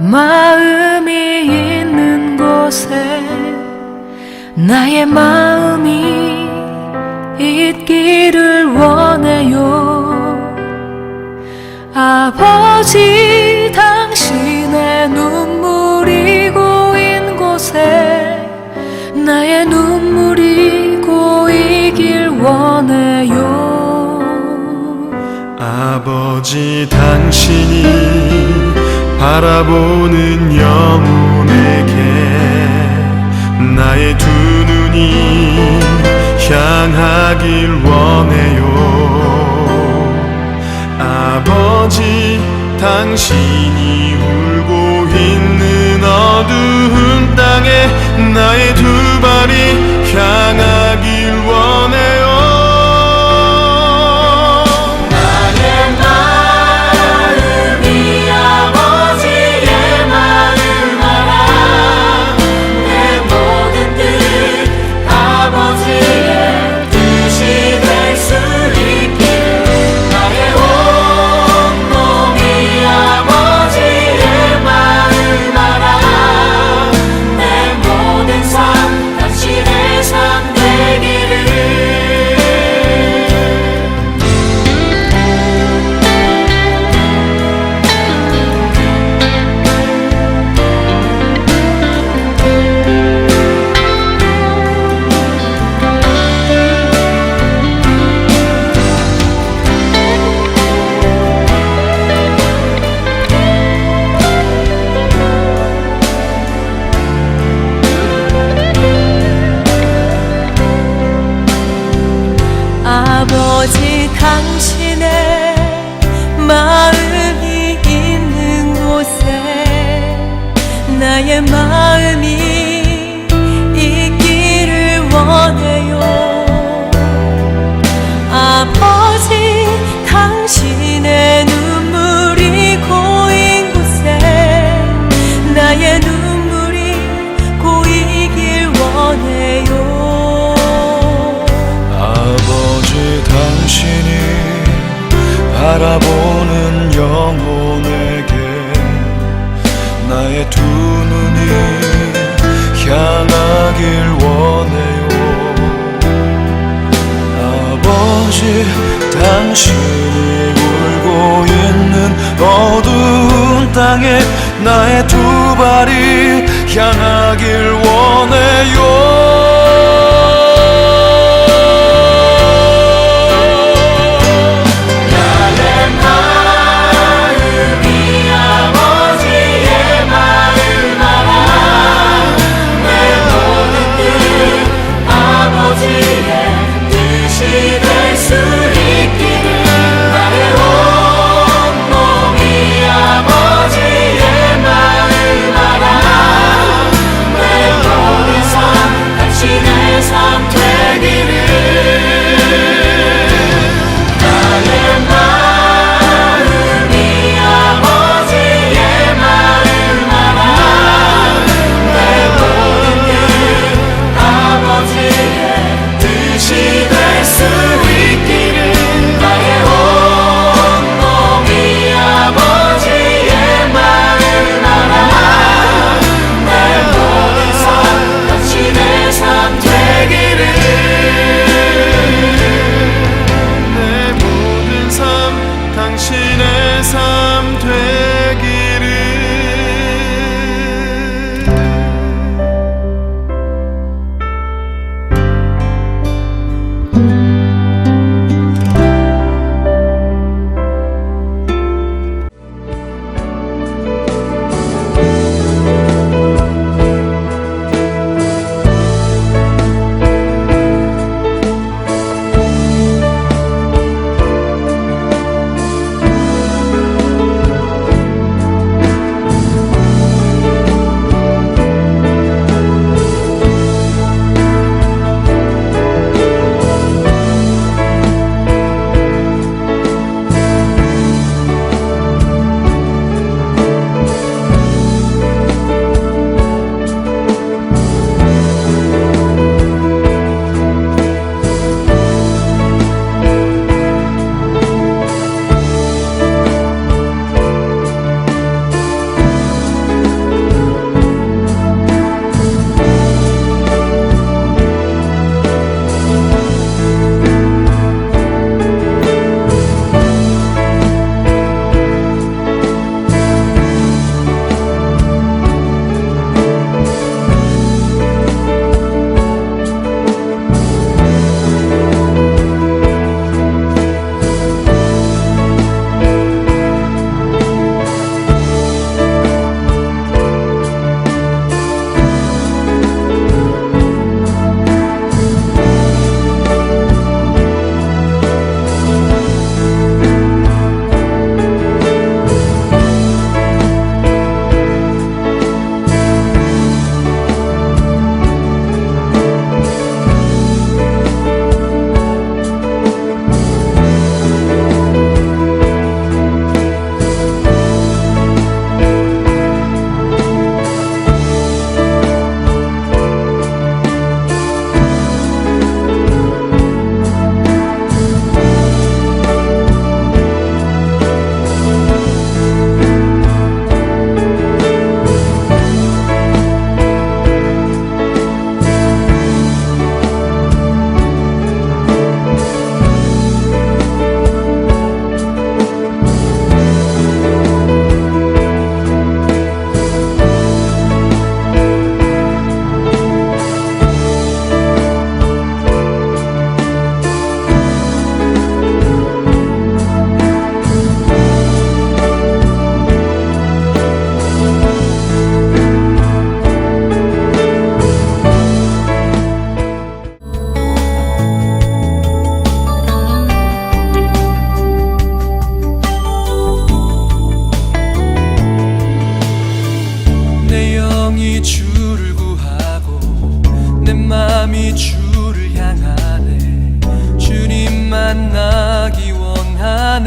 마음이 있는 곳에 나의 마음이 있기를 원해요. 아버지, 당신의 눈물이 고인 곳에 나의 눈물이 고이길 원해요. 아버지, 당신이 바라보는 영혼에게 나의 두 눈이 향하길 원해요. 아버지, 당신이 울고 있는 어두운 땅에 나의 두 발이 향하길 원해요. 아버지, 당신의 마음이 있는 곳에 나의 마음이 있기를 원해요. 아버지, 당신의 눈물이 고인 곳에 나의 눈물이 고이길 원해요. 아버지, 당신이 바라보는 영혼에게 나의 두 눈이 향하길 원해요. 아버지, 당신이 울고 있는 어두운 땅에 나의 두 발이 향하길 원해요. 내 모든 삶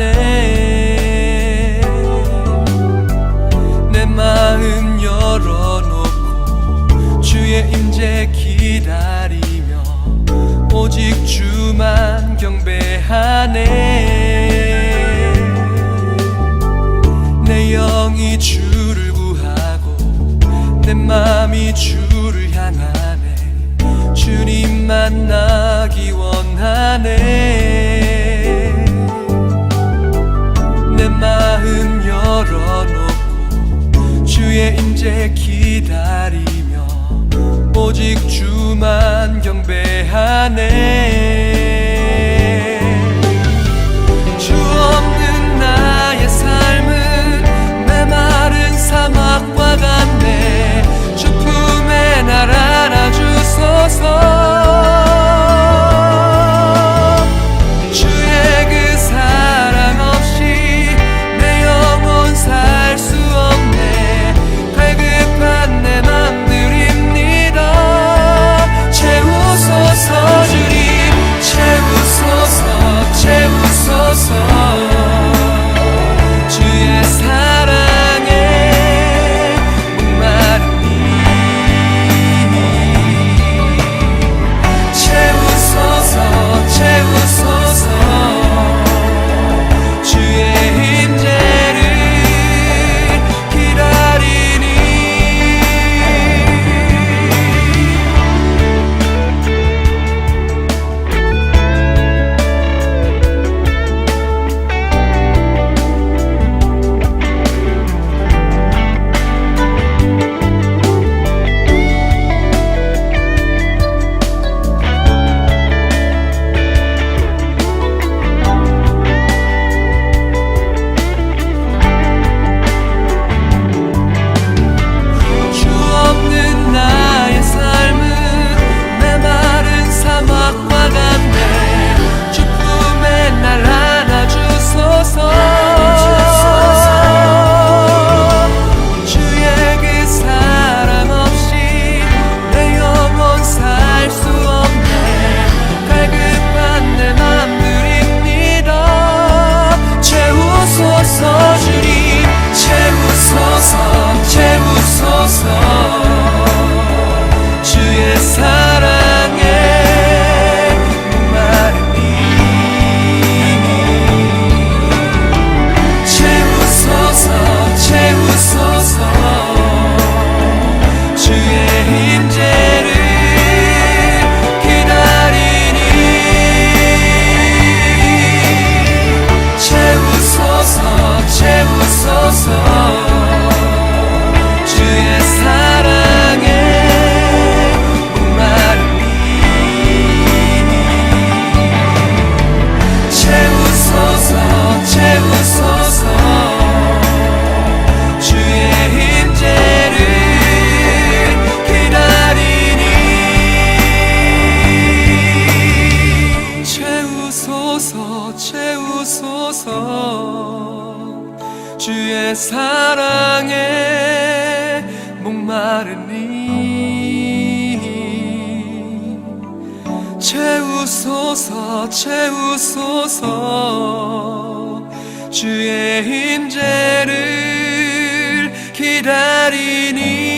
하네. 내 마음 열어놓고 주의 임재 기다리며 오직 주만 경배하네. 내 영이 주를 구하고 내 맘이 주를 향하네. 주님 만나기 원하네. 내 마음 열어놓고 주의 임재 기다리며 오직 주만 경배하네. 주 없는 나의 삶은 메마른 사막과 같네. 주 품에 날 안아주소서. 주의 그 사랑 없이 내 영혼 살 수 없네. 갈급한 내 맘들입니다. 채우소서 주님, 채우소서, 채우소서. 주의 사랑에 목마른 이 채우소서, 채우소서. 주의 임재를 기다리니. 주 없는 나의 삶은 메마른 사막과 같네. 주 품에 날 안아주소서. 주의 그 사랑 없이 내 영혼 살 수 없네. 갈급한 내 맘들입니다. 채우소서 주님, 채우소서, 채우소서. 주의 사랑에 목마른 이 채우소서, 채우소서. 주의 임재를 기다리니. 채우소서, 채우소서. 주의 사랑에 목마른 이 채우소서, 채우소서. 주의 임재를 기다리니. 채우소서, 채우소서. 주의 사랑에 목마른 이 채우소서, 채우소서. 주의 임재를 기다리니.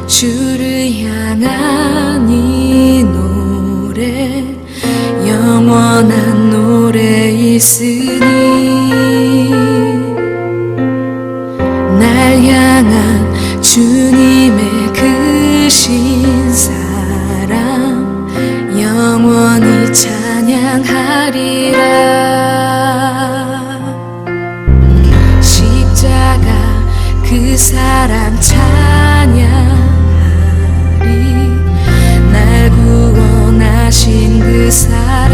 주를 향한 이 노래 영원한 노래이으니 날 향한 주님의 그 신사랑 영원히 찬양하리라. 십자가 그 사랑 찬양하리. 날 구원하신 그 사랑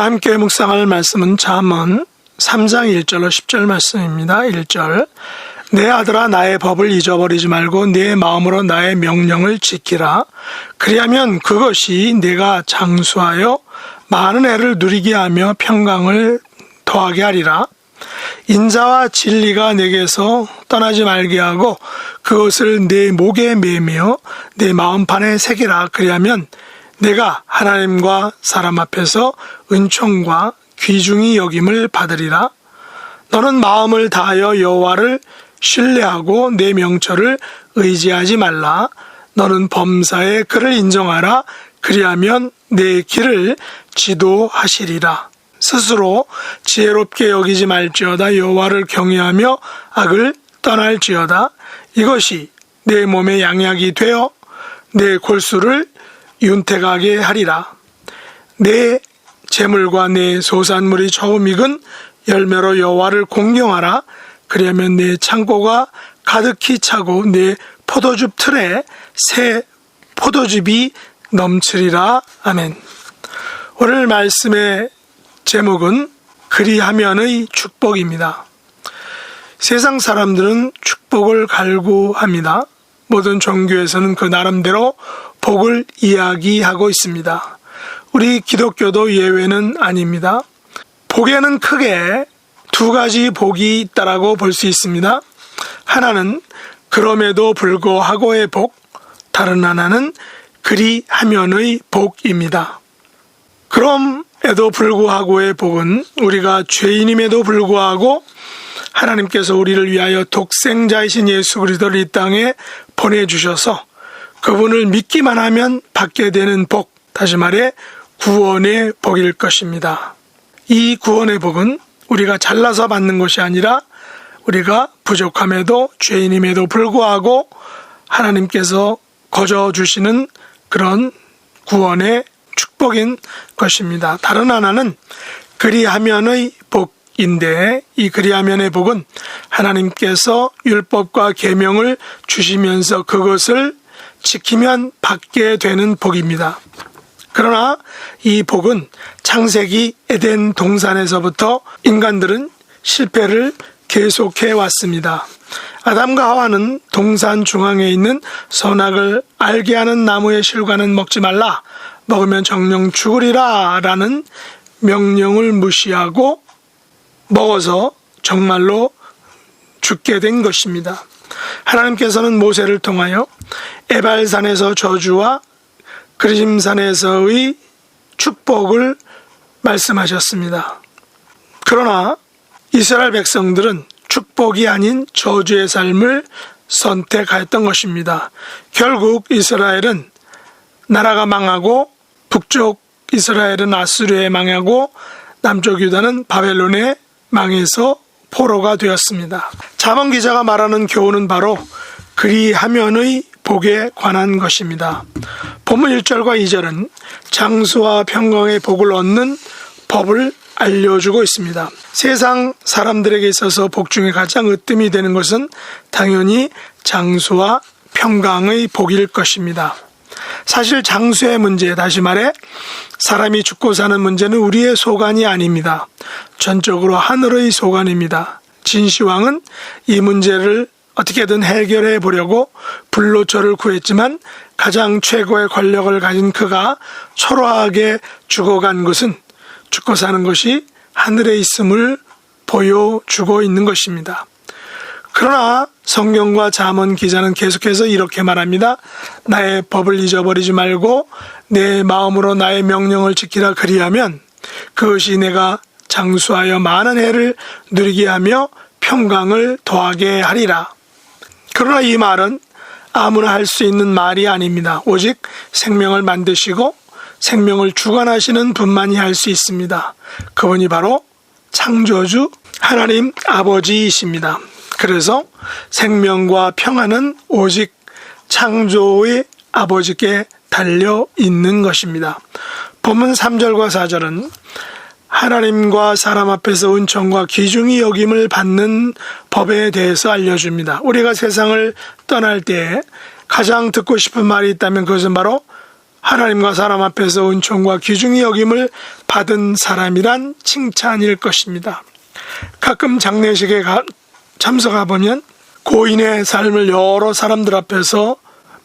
오늘 함께 묵상할 말씀은 잠언 3장 1절로 10절 말씀입니다. 1절 내 아들아 나의 법을 잊어버리지 말고 내 마음으로 나의 명령을 지키라. 그리하면 그것이 내가 장수하여 많은 애를 누리게 하며 평강을 더하게 하리라. 인자와 진리가 내게서 떠나지 말게 하고 그것을 내 목에 매며 내 마음판에 새기라. 그리하면 내가 하나님과 사람 앞에서 은총과 귀중히 여김을 받으리라. 너는 마음을 다하여 여호와를 신뢰하고 내 명철을 의지하지 말라. 너는 범사에 그를 인정하라. 그리하면 내 길을 지도하시리라. 스스로 지혜롭게 여기지 말지어다. 여호와를 경외하며 악을 떠날지어다. 이것이 내 몸의 양약이 되어 내 골수를 윤택하게 하리라. 내 재물과 내 소산물이 처음 익은 열매로 여호와를 공경하라. 그러면 내 창고가 가득히 차고 내 포도즙 틀에 새 포도즙이 넘치리라. 아멘. 오늘 말씀의 제목은 그리하면의 축복입니다. 세상 사람들은 축복을 갈구합니다. 모든 종교에서는 그 나름대로 복을 이야기하고 있습니다. 우리 기독교도 예외는 아닙니다. 복에는 크게 두 가지 복이 있다라고 볼 수 있습니다. 하나는 그럼에도 불구하고의 복, 다른 하나는 그리하면의 복입니다. 그럼에도 불구하고의 복은 우리가 죄인임에도 불구하고 하나님께서 우리를 위하여 독생자이신 예수 그리스도를 이 땅에 보내주셔서 그분을 믿기만 하면 받게 되는 복, 다시 말해 구원의 복일 것입니다. 이 구원의 복은 우리가 잘나서 받는 것이 아니라 우리가 부족함에도 죄인임에도 불구하고 하나님께서 거저 주시는 그런 구원의 축복인 것입니다. 다른 하나는 그리하면의 복인데 이 그리하면의 복은 하나님께서 율법과 계명을 주시면서 그것을 지키면 받게 되는 복입니다. 그러나 이 복은 창세기 에덴 동산에서부터 인간들은 실패를 계속해 왔습니다. 아담과 하와는 동산 중앙에 있는 선악을 알게 하는 나무의 실과는 먹지 말라, 먹으면 정령 죽으리라 라는 명령을 무시하고 먹어서 정말로 죽게 된 것입니다. 하나님께서는 모세를 통하여 에발산에서 저주와 그리심산에서의 축복을 말씀하셨습니다. 그러나 이스라엘 백성들은 축복이 아닌 저주의 삶을 선택하였던 것입니다. 결국 이스라엘은 나라가 망하고 북쪽 이스라엘은 아수르에 망하고 남쪽 유다는 바벨론에 망해서 포로가 되었습니다. 잠언 기자가 말하는 교훈은 바로 그리하면의 복에 관한 것입니다. 본문 1절과 2절은 장수와 평강의 복을 얻는 법을 알려주고 있습니다. 세상 사람들에게 있어서 복 중에 가장 으뜸이 되는 것은 당연히 장수와 평강의 복일 것입니다. 사실 장수의 문제, 다시 말해 사람이 죽고 사는 문제는 우리의 소관이 아닙니다. 전적으로 하늘의 소관입니다. 진시황은 이 문제를 어떻게든 해결해 보려고 불로초를 구했지만 가장 최고의 권력을 가진 그가 초라하게 죽어간 것은 죽고 사는 것이 하늘에 있음을 보여주고 있는 것입니다. 그러나 성경과 잠언 기자는 계속해서 이렇게 말합니다. 나의 법을 잊어버리지 말고 내 마음으로 나의 명령을 지키라. 그리하면 그것이 내가 장수하여 많은 해를 누리게 하며 평강을 더하게 하리라. 그러나 이 말은 아무나 할 수 있는 말이 아닙니다. 오직 생명을 만드시고 생명을 주관하시는 분만이 할 수 있습니다. 그분이 바로 창조주 하나님 아버지이십니다. 그래서 생명과 평안은 오직 창조의 아버지께 달려 있는 것입니다. 본문 3절과 4절은 하나님과 사람 앞에서 은총과 귀중히 여김을 받는 법에 대해서 알려줍니다. 우리가 세상을 떠날 때 가장 듣고 싶은 말이 있다면 그것은 바로 하나님과 사람 앞에서 은총과 귀중히 여김을 받은 사람이란 칭찬일 것입니다. 가끔 장례식에 참석해 보면 고인의 삶을 여러 사람들 앞에서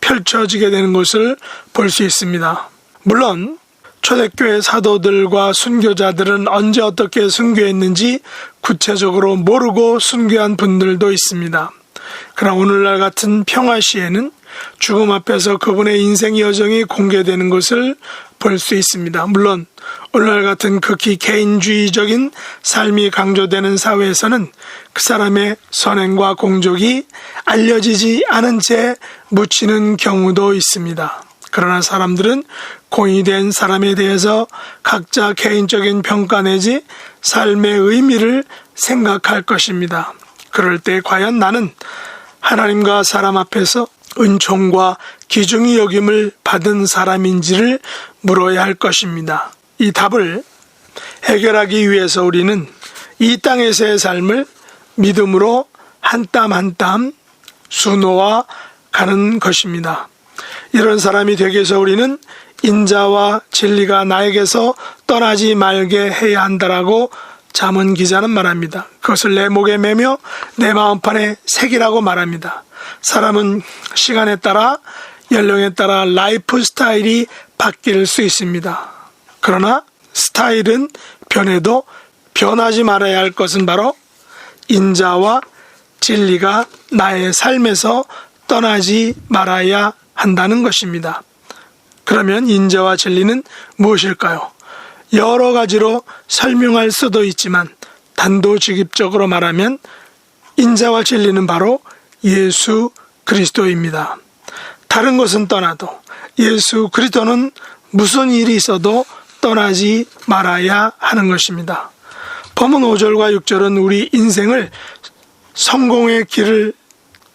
펼쳐지게 되는 것을 볼 수 있습니다. 물론 초대교회 사도들과 순교자들은 언제 어떻게 순교했는지 구체적으로 모르고 순교한 분들도 있습니다. 그러나 오늘날 같은 평화 시에는 죽음 앞에서 그분의 인생 여정이 공개되는 것을 볼 수 있습니다. 물론 오늘날 같은 극히 개인주의적인 삶이 강조되는 사회에서는 그 사람의 선행과 공적이 알려지지 않은 채 묻히는 경우도 있습니다. 그러나 사람들은 고인이 된 사람에 대해서 각자 개인적인 평가 내지 삶의 의미를 생각할 것입니다. 그럴 때 과연 나는 하나님과 사람 앞에서 은총과 귀중히 여김을 받은 사람인지를 물어야 할 것입니다. 이 답을 해결하기 위해서 우리는 이 땅에서의 삶을 믿음으로 한 땀 한 땀 수놓아 가는 것입니다. 이런 사람이 되기 위해서 우리는 인자와 진리가 나에게서 떠나지 말게 해야 한다라고 잠언 기자는 말합니다. 그것을 내 목에 매며 내 마음판에 새기라고 말합니다. 사람은 시간에 따라 연령에 따라 라이프 스타일이 바뀔 수 있습니다. 그러나 스타일은 변해도 변하지 말아야 할 것은 바로 인자와 진리가 나의 삶에서 떠나지 말아야 한다는 것입니다. 그러면 인자와 진리는 무엇일까요? 여러 가지로 설명할 수도 있지만 단도직입적으로 말하면 인자와 진리는 바로 예수 그리스도입니다. 다른 것은 떠나도 예수 그리스도는 무슨 일이 있어도 떠나지 말아야 하는 것입니다. 본문 5절과 6절은 우리 인생을 성공의 길을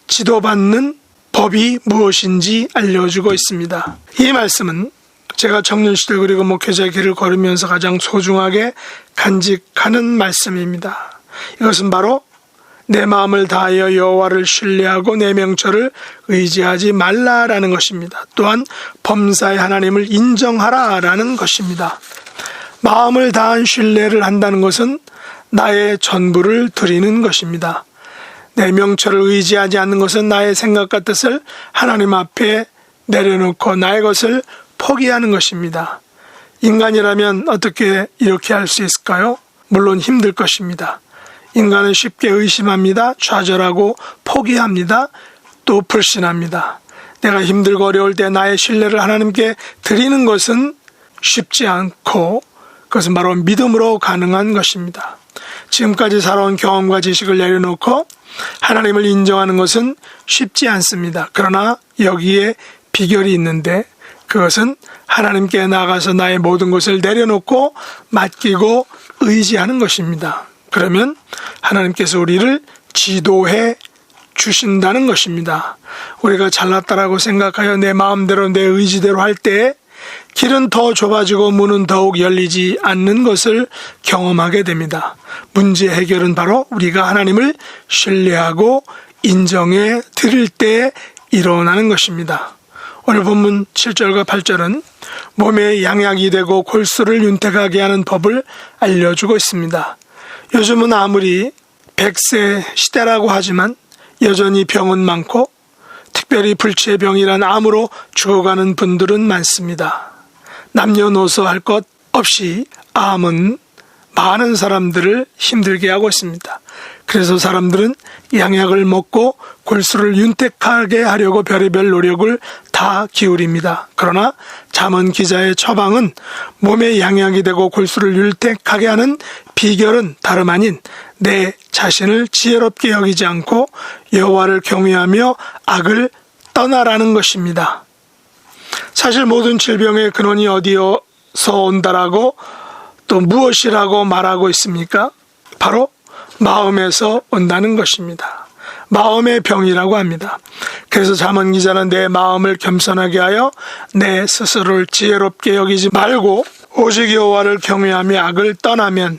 지도받는 법이 무엇인지 알려주고 있습니다. 이 말씀은 제가 청년시대 그리고 목회자의 길을 걸으면서 가장 소중하게 간직하는 말씀입니다. 이것은 바로 내 마음을 다하여 여호와를 신뢰하고 내 명철을 의지하지 말라라는 것입니다. 또한 범사의 하나님을 인정하라라는 것입니다. 마음을 다한 신뢰를 한다는 것은 나의 전부를 드리는 것입니다. 내 명철을 의지하지 않는 것은 나의 생각과 뜻을 하나님 앞에 내려놓고 나의 것을 포기하는 것입니다. 인간이라면 어떻게 이렇게 할 수 있을까요? 물론 힘들 것입니다. 인간은 쉽게 의심합니다. 좌절하고 포기합니다. 또 불신합니다. 내가 힘들고 어려울 때 나의 신뢰를 하나님께 드리는 것은 쉽지 않고 그것은 바로 믿음으로 가능한 것입니다. 지금까지 살아온 경험과 지식을 내려놓고 하나님을 인정하는 것은 쉽지 않습니다. 그러나 여기에 비결이 있는데 그것은 하나님께 나아가서 나의 모든 것을 내려놓고 맡기고 의지하는 것입니다. 그러면 하나님께서 우리를 지도해 주신다는 것입니다. 우리가 잘났다라고 생각하여 내 마음대로 내 의지대로 할 때 길은 더 좁아지고 문은 더욱 열리지 않는 것을 경험하게 됩니다. 문제 해결은 바로 우리가 하나님을 신뢰하고 인정해 드릴 때 일어나는 것입니다. 오늘 본문 7절과 8절은 몸에 양약이 되고 골수를 윤택하게 하는 법을 알려주고 있습니다. 요즘은 아무리 100세 시대라고 하지만 여전히 병은 많고 특별히 불치의 병이란 암으로 죽어가는 분들은 많습니다. 남녀노소 할 것 없이 암은 많은 사람들을 힘들게 하고 있습니다. 그래서 사람들은 양약을 먹고 골수를 윤택하게 하려고 별의별 노력을 다 기울입니다. 그러나 잠언 기자의 처방은 몸에 양약이 되고 골수를 윤택하게 하는 비결은 다름 아닌 내 자신을 지혜롭게 여기지 않고 여호와를 경외하며 악을 떠나라는 것입니다. 사실 모든 질병의 근원이 어디서 온다라고 또 무엇이라고 말하고 있습니까? 바로 마음에서 온다는 것입니다. 마음의 병이라고 합니다. 그래서 잠언 기자는 내 마음을 겸손하게 하여 내 스스로를 지혜롭게 여기지 말고 오직 여호와를 경외하며 악을 떠나면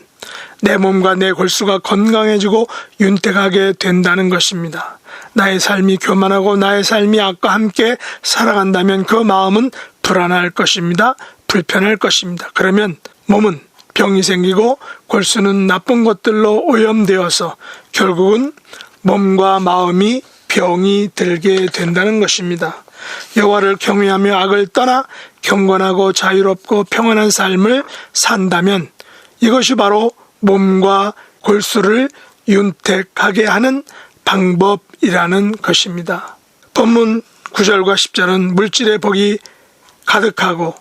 내 몸과 내 골수가 건강해지고 윤택하게 된다는 것입니다. 나의 삶이 교만하고 나의 삶이 악과 함께 살아간다면 그 마음은 불안할 것입니다. 불편할 것입니다. 그러면 몸은 병이 생기고 골수는 나쁜 것들로 오염되어서 결국은 몸과 마음이 병이 들게 된다는 것입니다. 여호와를 경외하며 악을 떠나 경건하고 자유롭고 평안한 삶을 산다면 이것이 바로 몸과 골수를 윤택하게 하는 방법이라는 것입니다. 본문 9절과 10절은 물질의 복이 가득하고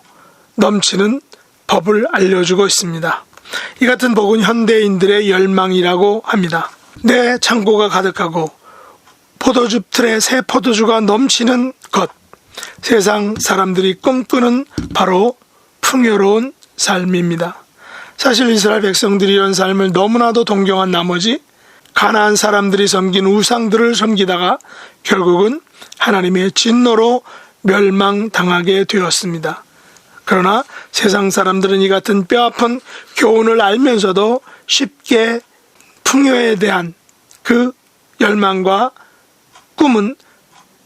넘치는 법을 알려주고 있습니다. 이 같은 복은 현대인들의 열망이라고 합니다. 내 창고가 가득하고 포도주 틀에 새 포도주가 넘치는 것, 세상 사람들이 꿈꾸는 바로 풍요로운 삶입니다. 사실 이스라엘 백성들이 이런 삶을 너무나도 동경한 나머지 가나안 사람들이 섬긴 우상들을 섬기다가 결국은 하나님의 진노로 멸망당하게 되었습니다. 그러나 세상 사람들은 이 같은 뼈아픈 교훈을 알면서도 쉽게 풍요에 대한 그 열망과 꿈은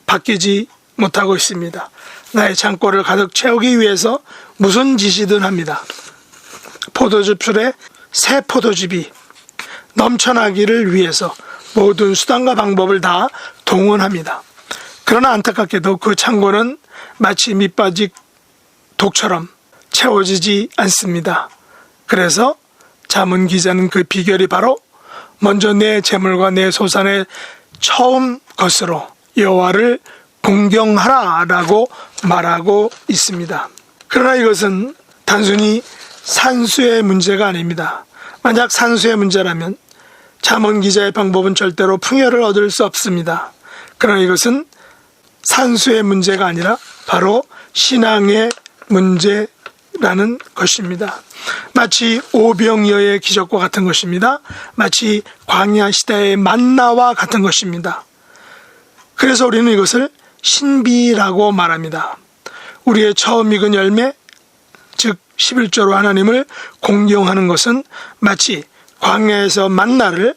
바뀌지 못하고 있습니다. 나의 창고를 가득 채우기 위해서 무슨 짓이든 합니다. 포도주 풀에 새 포도즙이 넘쳐나기를 위해서 모든 수단과 방법을 다 동원합니다. 그러나 안타깝게도 그 창고는 마치 밑빠진 독처럼 채워지지 않습니다. 그래서 잠언 기자는 그 비결이 바로 먼저 내 재물과 내 소산의 처음 것으로 여호와를 공경하라라고 말하고 있습니다. 그러나 이것은 단순히 산수의 문제가 아닙니다. 만약 산수의 문제라면 잠언 기자의 방법은 절대로 풍요를 얻을 수 없습니다. 그러나 이것은 산수의 문제가 아니라 바로 신앙의 문제라는 것입니다. 마치 오병이어의 기적과 같은 것입니다. 마치 광야 시대의 만나와 같은 것입니다. 그래서 우리는 이것을 신비라고 말합니다. 우리의 처음 익은 열매, 즉 11조로 하나님을 공경하는 것은 마치 광야에서 만나를,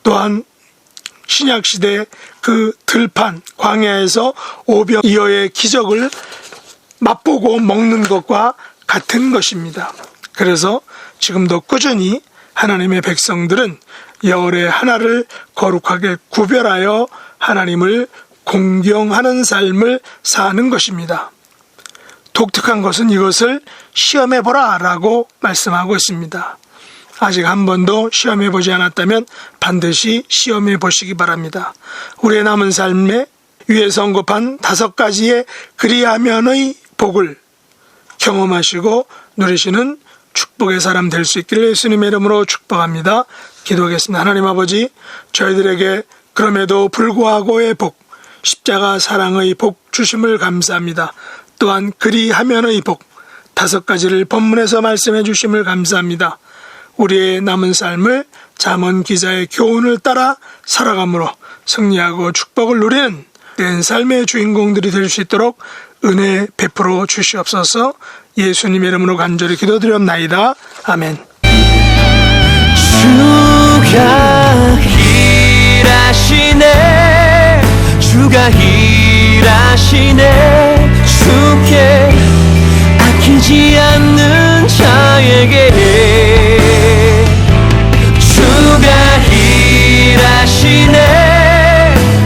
또한 신약시대 그 들판 광야에서 오병이어의 기적을 맛보고 먹는 것과 같은 것입니다. 그래서 지금도 꾸준히 하나님의 백성들은 열의 하나를 거룩하게 구별하여 하나님을 공경하는 삶을 사는 것입니다. 독특한 것은 이것을 시험해보라 라고 말씀하고 있습니다. 아직 한 번도 시험해보지 않았다면 반드시 시험해보시기 바랍니다. 우리의 남은 삶에 위에서 언급한 5가지의 그리하면의 복을 경험하시고 누리시는 축복의 사람 될 수 있기를 예수님의 이름으로 축복합니다. 기도하겠습니다. 하나님 아버지, 저희들에게 그럼에도 불구하고의 복, 십자가 사랑의 복 주심을 감사합니다. 또한 그리하면의 복 5가지를 본문에서 말씀해 주심을 감사합니다. 우리의 남은 삶을 잠언 기자의 교훈을 따라 살아감으로 승리하고 축복을 누리는 된 삶의 주인공들이 될 수 있도록 은혜 베풀어 주시옵소서. 예수님의 이름으로 간절히 기도드렸나이다. 아멘. 주가 일하시네, 주가 일하시네. 주께 아끼지 않는 자에게 주가 일하시네,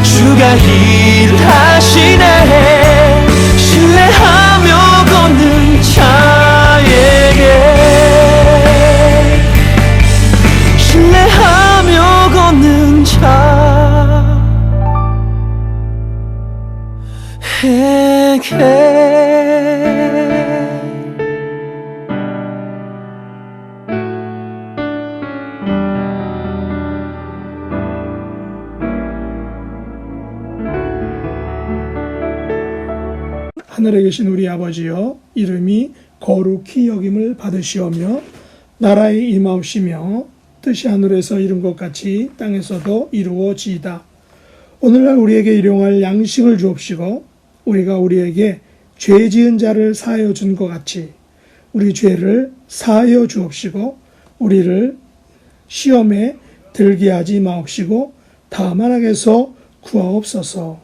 주가 일하시네. 신뢰하며 걷는 자에게, 신뢰하며 걷는 자에게. 하늘에 계신 우리 아버지여, 이름이 거룩히 여김을 받으시오며 나라의 임하옵시며 뜻이 하늘에서 이룬 것 같이 땅에서도 이루어지이다. 오늘날 우리에게 일용할 양식을 주옵시고 우리가 우리에게 죄 지은 자를 사하여 준 것 같이 우리 죄를 사하여 주옵시고 우리를 시험에 들게 하지 마옵시고 다만 악에서 구하옵소서.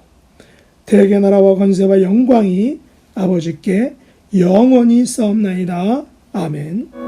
대개 나라와 권세와 영광이 아버지께 영원히 싸움나이다. 아멘.